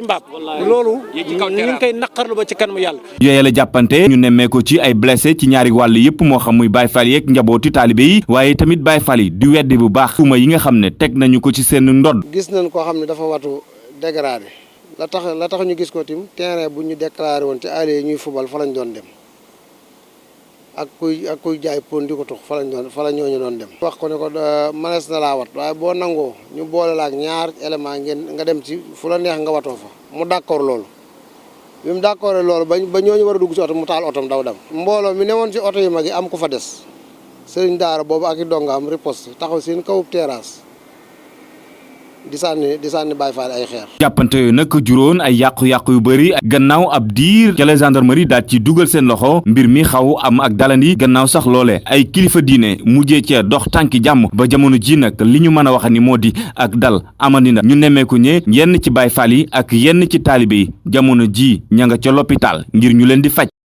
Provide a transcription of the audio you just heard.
mbaam loolu ñu ngi koy naqarlu ba ci kanamu yàlla. yooye la jàppante ñu nemmee ko ci ay blessé ci ñaari wàll yëpp moo xam muy Baye Fall yeeg njabooti taalibe yi waaye tamit Baye Fall yi di weddi bu baax tuuma yi nga xam ne teg nañu ko ci seen ndodd. gis nañ koo xam ne dafa watu dégradé la tax ñu gis ko tim terrain bu ñu déclaré woon ci àll yi ñuy fubal fa lañ doon dem ak kuy jaay pon di ko tux fa la ñooñu doon dem. wax ko ne ko manees na laa wat waaye boo nangoo ñu boole la ak ñaar élément ngeen nga dem ci fu la neex nga watoo fa mu d'accord loolu bi mu d'accord loolu ba ñooñu war a dugg ci oto mu taal otom daw dem. mbooloo mi newoon ci oto yi mag yi am ku fa des sëriñ daara boobu ak i dongaam riposte taxaw seen kawub terrasse di sànni Baye Fall ay xeer. jàppante yooyu nag juróon ay yàqu-yàqu yu bëri gannaaw ab diir ca la gendarmerie daal ci dugal seen loxo mbir mi xaw am ak dalandi gannaaw sax loole ay kilifa diine mujjee ca dox tànki jàmm ba jamono ji nag li ñu mën a wax ni moo di ak dal amandi na ñu nemmeeku ñe yenn ci Baye Fall yi ak yenn ci taalibe yi jamono ji ña nga ca l'hôpital ngir ñu leen di faj.